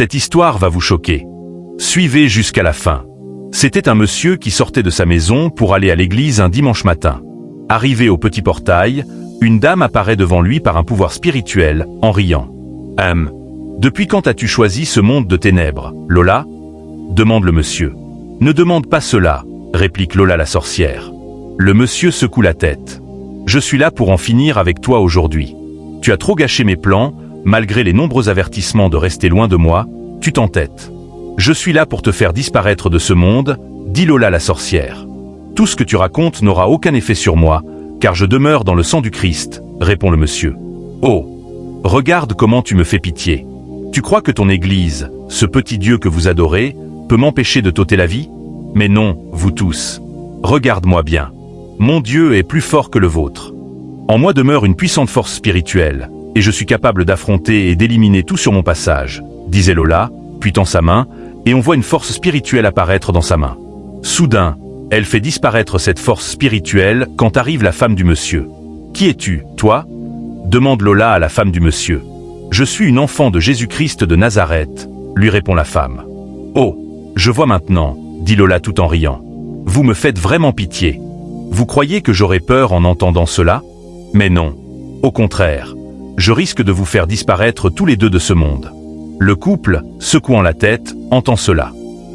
Cette histoire va vous choquer. Suivez jusqu'à la fin. C'était un monsieur qui sortait de sa maison pour aller à l'église un dimanche matin. Arrivé au petit portail, une dame apparaît devant lui par un pouvoir spirituel, en riant. « Depuis quand as-tu choisi ce monde de ténèbres, Lola ?» demande le monsieur. « Ne demande pas cela, » réplique Lola la sorcière. Le monsieur secoue la tête. « Je suis là pour en finir avec toi aujourd'hui. Tu as trop gâché mes plans, malgré les nombreux avertissements de rester loin de moi, tu t'entêtes. Je suis là pour te faire disparaître de ce monde, dit Lola la sorcière. Tout ce que tu racontes n'aura aucun effet sur moi, car je demeure dans le sang du Christ, répond le monsieur. Oh, regarde comment tu me fais pitié. Tu crois que ton église, ce petit Dieu que vous adorez, peut m'empêcher de t'ôter la vie? Mais non, vous tous. Regarde-moi bien. Mon Dieu est plus fort que le vôtre. En moi demeure une puissante force spirituelle, et je suis capable d'affronter et d'éliminer tout sur mon passage, disait Lola, puis tend sa main, et on voit une force spirituelle apparaître dans sa main. Soudain, elle fait disparaître cette force spirituelle quand arrive la femme du monsieur. « Qui es-tu, toi ?» demande Lola à la femme du monsieur. « Je suis une enfant de Jésus-Christ de Nazareth », lui répond la femme. « Oh, je vois maintenant, » dit Lola tout en riant. « Vous me faites vraiment pitié. Vous croyez que j'aurais peur en entendant cela? Mais non. Au contraire, je risque de vous faire disparaître tous les deux de ce monde. » Le couple, secouant la tête, entend cela.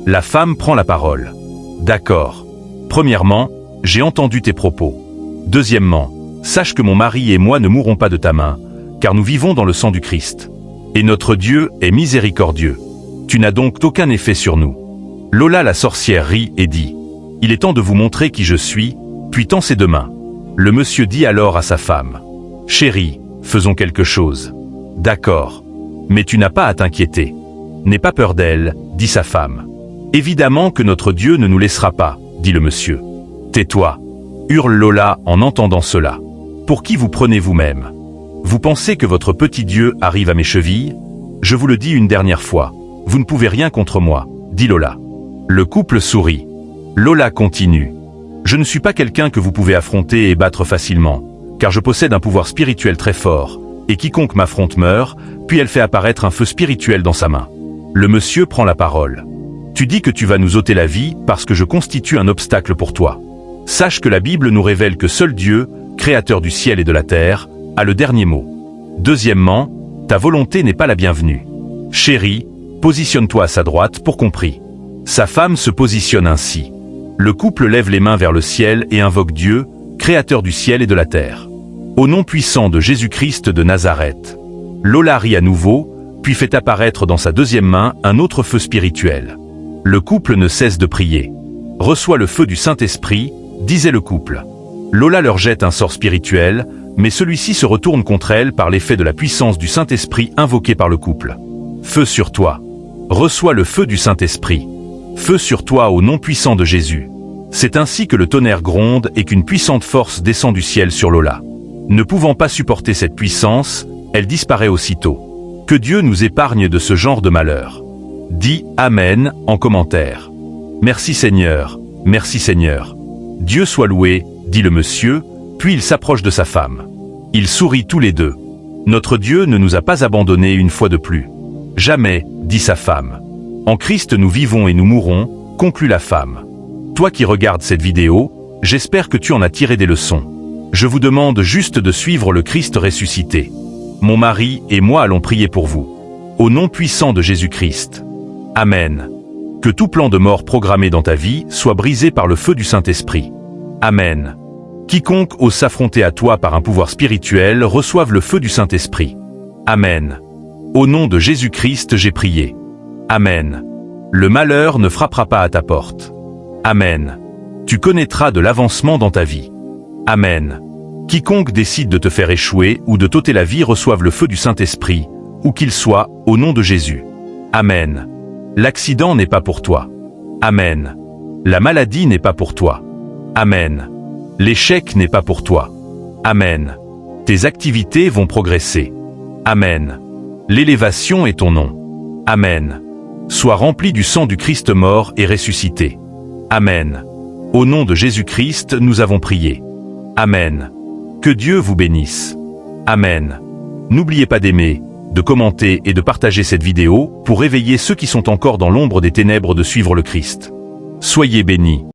La femme prend la parole. « D'accord. Premièrement, j'ai entendu tes propos. Deuxièmement, sache que mon mari et moi ne mourrons pas de ta main, car nous vivons dans le sang du Christ. Et notre Dieu est miséricordieux. Tu n'as donc aucun effet sur nous. » Lola la sorcière rit et dit « Il est temps de vous montrer qui je suis », puis tend ses deux mains. Le monsieur dit alors à sa femme « Chérie, faisons quelque chose. »« D'accord. Mais tu n'as pas à t'inquiéter. N'aie pas peur d'elle, dit sa femme. Évidemment que notre Dieu ne nous laissera pas, dit le monsieur. Tais-toi, hurle Lola en entendant cela. Pour qui vous prenez vous-même? Vous pensez que votre petit Dieu arrive à mes chevilles? Je vous le dis une dernière fois, vous ne pouvez rien contre moi, dit Lola. Le couple sourit. Lola continue. Je ne suis pas quelqu'un que vous pouvez affronter et battre facilement, car je possède un pouvoir spirituel très fort, et quiconque m'affronte meurt, puis elle fait apparaître un feu spirituel dans sa main. Le monsieur prend la parole. Tu dis que tu vas nous ôter la vie parce que je constitue un obstacle pour toi. Sache que la Bible nous révèle que seul Dieu, créateur du ciel et de la terre, a le dernier mot. Deuxièmement, ta volonté n'est pas la bienvenue. Chérie, positionne-toi à sa droite pour qu'on prie. Sa femme se positionne ainsi. Le couple lève les mains vers le ciel et invoque Dieu, créateur du ciel et de la terre. Au nom puissant de Jésus-Christ de Nazareth. Lola rit à nouveau, puis fait apparaître dans sa deuxième main un autre feu spirituel. Le couple ne cesse de prier. « Reçois le feu du Saint-Esprit », disait le couple. Lola leur jette un sort spirituel, mais celui-ci se retourne contre elle par l'effet de la puissance du Saint-Esprit invoqué par le couple. « Feu sur toi. Reçois le feu du Saint-Esprit. Feu sur toi au nom puissant de Jésus. » C'est ainsi que le tonnerre gronde et qu'une puissante force descend du ciel sur Lola. Ne pouvant pas supporter cette puissance, elle disparaît aussitôt. Que Dieu nous épargne de ce genre de malheur. Dis Amen en commentaire. Merci Seigneur, merci Seigneur. Dieu soit loué, dit le monsieur, puis il s'approche de sa femme. Ils sourient tous les deux. Notre Dieu ne nous a pas abandonnés une fois de plus. Jamais, dit sa femme. En Christ nous vivons et nous mourrons, conclut la femme. Toi qui regardes cette vidéo, j'espère que tu en as tiré des leçons. Je vous demande juste de suivre le Christ ressuscité. Mon mari et moi allons prier pour vous. Au nom puissant de Jésus-Christ. Amen. Que tout plan de mort programmé dans ta vie soit brisé par le feu du Saint-Esprit. Amen. Quiconque ose s'affronter à toi par un pouvoir spirituel reçoive le feu du Saint-Esprit. Amen. Au nom de Jésus-Christ j'ai prié. Amen. Le malheur ne frappera pas à ta porte. Amen. Tu connaîtras de l'avancement dans ta vie. Amen. Quiconque décide de te faire échouer ou de t'ôter la vie reçoive le feu du Saint-Esprit, où qu'il soit, au nom de Jésus. Amen. L'accident n'est pas pour toi. Amen. La maladie n'est pas pour toi. Amen. L'échec n'est pas pour toi. Amen. Tes activités vont progresser. Amen. L'élévation est ton nom. Amen. Sois rempli du sang du Christ mort et ressuscité. Amen. Au nom de Jésus-Christ, nous avons prié. Amen. Que Dieu vous bénisse. Amen. N'oubliez pas d'aimer, de commenter et de partager cette vidéo pour éveiller ceux qui sont encore dans l'ombre des ténèbres de suivre le Christ. Soyez bénis.